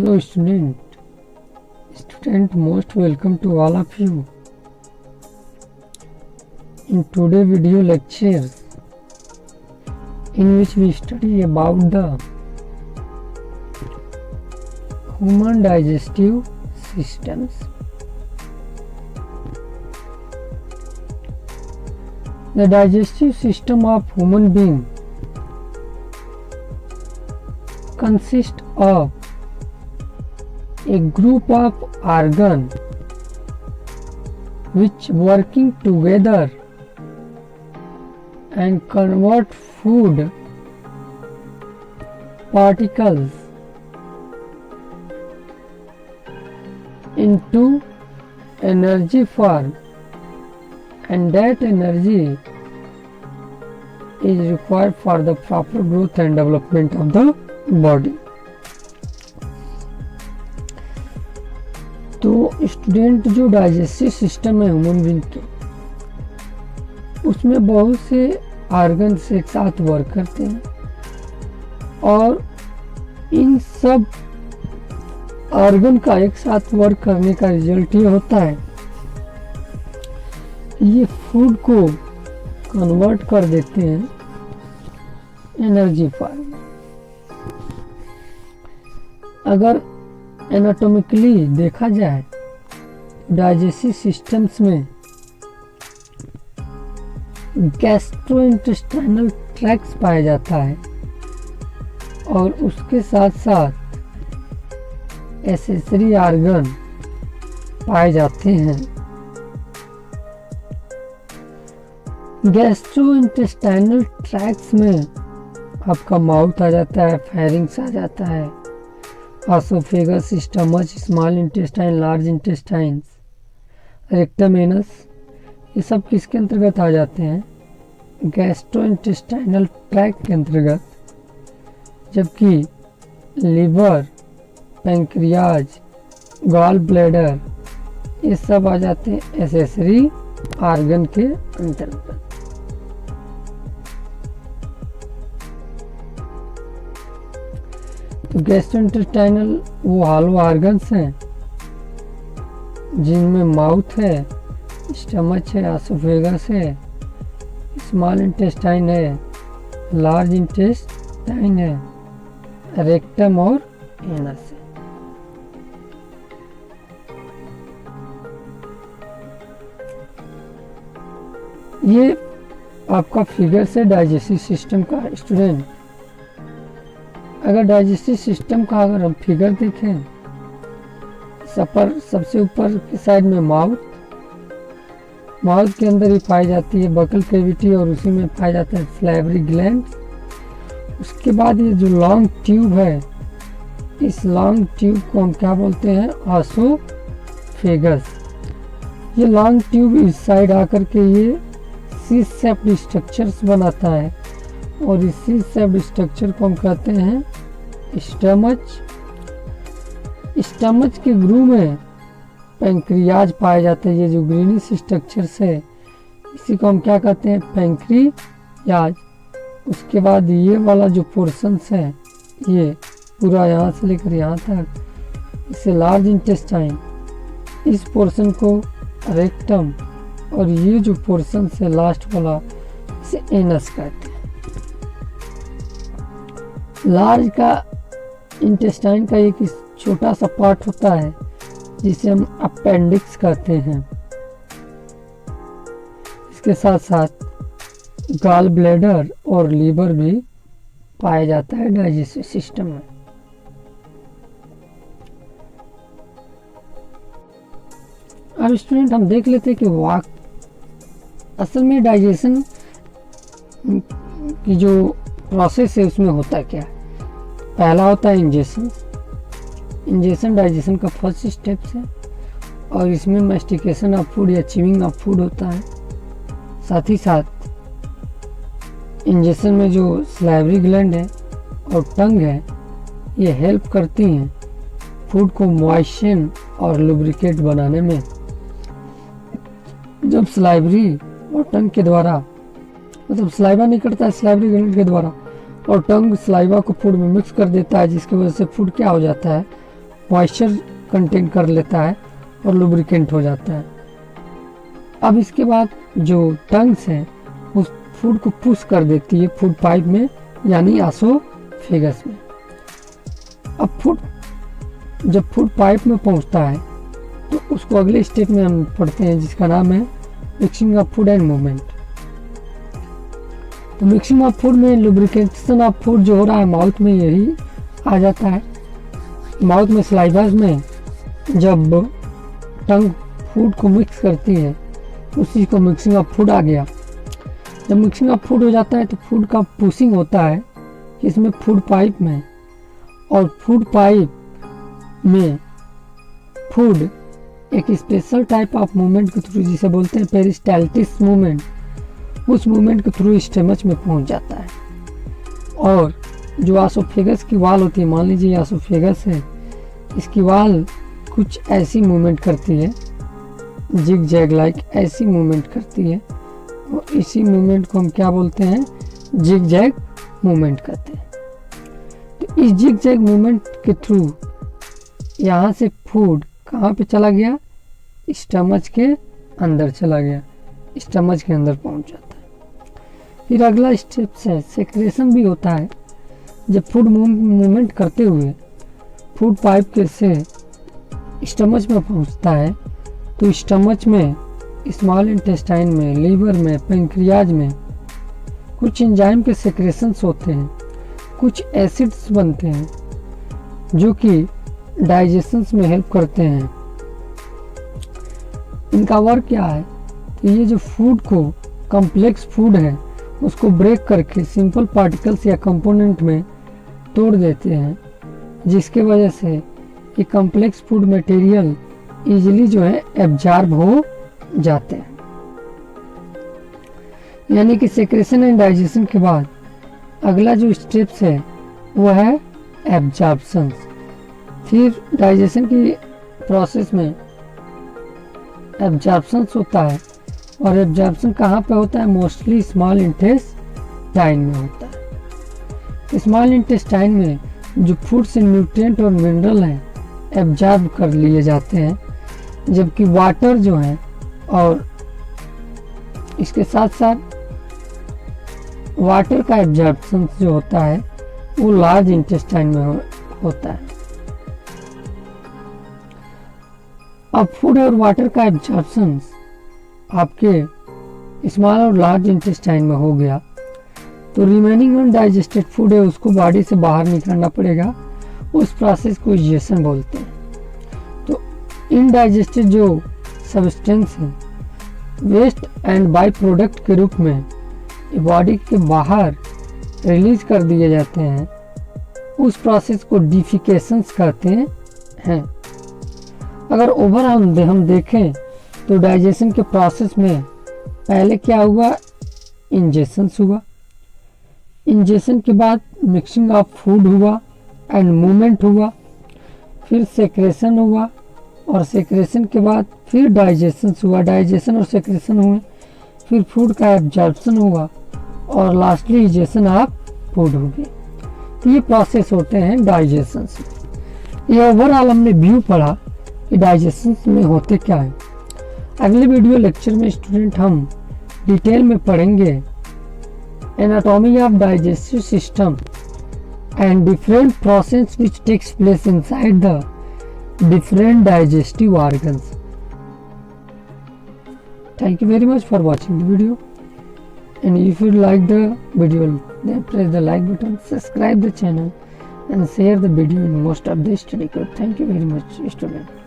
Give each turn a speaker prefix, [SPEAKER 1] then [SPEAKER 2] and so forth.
[SPEAKER 1] Hello student, most welcome to all of you. In today's video lecture, in which we study about the human digestive systems. The digestive system of human being consists of a group of organs which working together and convert food particles into energy form, and that energy is required for the proper growth and development of the body. तो student, जो digestive system है human being के, उसमें बहुत से organs एक साथ work करते हैं और इन सब ऑर्गन का एक साथ वर्क करने का रिजल्ट ये होता है, ये फूड को कन्वर्ट कर देते हैं एनर्जी फॉर्म में। अगर एनाटॉमिकली देखा जाए, डाइजेस्टिव सिस्टम्स में गैस्ट्रोइंटेस्टाइनल ट्रैक्ट्स पाया जाता है और उसके साथ साथ एसेसरी ऑर्गन पाए जाते हैं। गैस्ट्रोइंटेस्टाइनल ट्रैक्ट्स में आपका माउथ आ जाता है, फेरिंग्स आ जाता है, oesophagus, stomach, small intestine, large intestines, rectum, anus, ये सब किसके अंतर्गत आ जाते हैं? गैस्ट्रोइंटेस्टाइनल ट्रैक्ट के अंतर्गत। जबकि लीवर, पैंक्रियाज, गॉल ब्लैडर, ये सब आ जाते हैं एसेसरी ऑर्गन के अंतर्गत। तो गैस्ट्रोइंटेस्टाइनल वो हॉलो ऑर्गन्स हैं जिनमें माउथ है, स्टमच है, एसोफेगस है, स्मॉल इंटेस्टाइन है, लार्ज इंटेस्टाइन है, रेक्टम और एनस है। ये आपका फिगर से डाइजेस्टिव सिस्टम का स्टूडेंट। अगर डाइजेस्टिव सिस्टम का अगर हम फिगर देखें, सबसे ऊपर की साइड में माउथ के अंदर ही पाई जाती है बकल कैविटी और उसी में पाया जाता है सलाइवरी ग्लैंड। उसके बाद ये जो लॉन्ग ट्यूब है, इस लॉन्ग ट्यूब को हम क्या बोलते हैं? एसोफेगस। ये लॉन्ग ट्यूब इस साइड आकर के ये सी शेप्ड स्ट्रक्चर्स बनाता है और इस सी शेप्ड स्ट्रक्चर को हम कहते हैं स्टमच। स्टमच के ग्रू में पैंक्रियाज पाए जाते हैं। ये जो ग्रीनिश स्ट्रक्चर्स है, इसी को हम क्या कहते हैं? पैंक्रियाज। उसके बाद ये वाला जो पोर्शंस है, ये पूरा यहाँ से लेकर यहाँ तक, इसे लार्ज इंटेस्टाइन। इस पोर्शन को रेक्टम और ये जो पोर्शन है लास्ट वाला, इसे एनस कहते हैं। लार्ज का इंटेस्टाइन का एक छोटा सा पार्ट होता है जिसे हम अपेंडिक्स कहते हैं। इसके साथ साथ गॉल ब्लैडर और लीवर भी पाया जाता है डाइजेस्टिव सिस्टम में। अब स्टूडेंट, हम देख लेते हैं कि असल में डाइजेशन की जो प्रोसेस है उसमें होता क्या है। पहला होता है इंजेशन। इंजेशन डाइजेशन का फर्स्ट स्टेप है और इसमें मैस्टिकेशन ऑफ फूड या च्यूइंग ऑफ फूड होता है। साथ ही साथ इंजेशन में जो सलाइवरी ग्लैंड है और टंग है, ये हेल्प करती हैं फूड को मॉइस्चन और लुब्रिकेट बनाने में। जब सलाइवरी और टंग के द्वारा, मतलब सलाइवा निकलता है सलाइवरी ग्लैंड के द्वारा और टंग सलाइवा को फूड में मिक्स कर देता है, जिसकी वजह से फूड क्या हो जाता है? मॉइस्चर कंटेन कर लेता है और लुब्रिकेंट हो जाता है। अब इसके बाद जो टंग्स है उस फूड को पुश कर देती है फूड पाइप में, यानी एसोफेगस में। अब जब फूड पाइप में पहुंचता है तो उसको अगले स्टेप में हम पढ़ते हैं, जिसका नाम है mixing of food and movement. तो मिक्सिंग ऑफ फूड में लुब्रिकेशन ऑफ फूड जो हो रहा है माउथ में, यही आ जाता है। माउथ में स्लाइवास में जब टंग फूड को मिक्स करती है उसी को मिक्सिंग ऑफ फूड आ गया। जब मिक्सिंग ऑफ फूड हो जाता है तो फूड का पुशिंग होता है इसमें फूड पाइप में, और फूड पाइप में फूड एक स्पेशल टाइप ऑफ मूवमेंट के थ्रू, जिसे बोलते हैं पेरिस्टाल्टिस मूवमेंट, उस मूवमेंट के थ्रू स्टमच में पहुंच जाता है। और जो एसोफेगस की वाल होती है, मान लीजिए एसोफेगस है, इसकी वाल कुछ ऐसी मूवमेंट करती है, जिग जैग लाइक ऐसी मूवमेंट करती है, और इसी मूवमेंट को हम क्या बोलते हैं, जिग जैग मूवमेंट कहते हैं। तो इस जिग जैग मूवमेंट के थ्रू यहाँ से फूड कहाँ पे चला गया, स्टमच के अंदर चला गया, स्टमच के अंदर पहुँच जाता है। फिर अगला स्टेप है सेक्रेशन भी होता है। जब फूड मूवमेंट करते हुए फूड पाइप के से स्टमच में पहुँचता है तो स्टमच में, स्मॉल इंटेस्टाइन में, लीवर में, पेंक्रियाज में कुछ एंजाइम के सेक्रेशंस होते हैं, कुछ एसिड्स बनते हैं जो कि डाइजेशंस में हेल्प करते हैं। इनका वर्क क्या है, तो ये जो फूड को, कॉम्प्लेक्स फूड है, उसको ब्रेक करके सिंपल पार्टिकल्स या कंपोनेंट में तोड़ देते हैं, जिसके वजह से ये कॉम्प्लेक्स फूड मटेरियल इजीली जो है एब्जॉर्ब हो जाते हैं। यानी कि सेक्रेशन एंड डाइजेशन के बाद अगला जो स्टेप्स है वो है एब्जॉर्प्शन। फिर डाइजेशन की प्रोसेस में एब्जॉर्प्शन होता है, और एब्जॉर्प्शन कहाँ पे होता है, मोस्टली स्मॉल इंटेस्टाइन में होता है। स्मॉल इंटेस्टाइन में जो फूड से न्यूट्रिएंट और मिनरल हैं एब्जॉर्ब कर लिए जाते हैं, जबकि वाटर जो है और इसके साथ साथ वाटर का एब्जॉर्प्शन जो होता है वो लार्ज इंटेस्टाइन में होता है। अब फूड और वाटर का एब्जॉर्प्शन आपके स्मॉल और लार्ज इंटेस्टाइन में हो गया तो रिमेनिंग अनडाइजेस्टेड फूड है उसको बॉडी से बाहर निकालना पड़ेगा, उस प्रोसेस को इजेशन बोलते हैं। तो इनडाइजेस्टेड जो सब्सटेंस है वेस्ट एंड बाई प्रोडक्ट के रूप में बॉडी के बाहर रिलीज कर दिए जाते हैं, उस प्रोसेस को डिफिकेशंस कहते हैं। अगर ओवरऑल हम देखें तो डाइजेशन के प्रोसेस में पहले क्या हुआ, इंजेशंस हुआ, इंजेशन के बाद मिक्सिंग ऑफ फूड हुआ एंड मूवमेंट हुआ, फिर सेक्रेशन हुआ, और सेक्रेशन के बाद फिर डाइजेशन हुआ, डाइजेशन और सेक्रेशन हुए, फिर फूड का एब्जॉर्प्शन हुआ, और लास्टली इजेशन ऑफ फूड हो गई। तो ये प्रोसेस होते हैं डाइजेशन में। ये ओवरऑल हमने व्यू पढ़ा कि डाइजेशन में होते क्या है। अगले वीडियो लेक्चर में स्टूडेंट हम डिटेल में पढ़ेंगे anatomy of digestive system and different process which takes place inside the different digestive organs. Thank you very much for watching the video, and if you like the video then press the like button, subscribe the channel and share the video in most of the study group. Thank you very much student.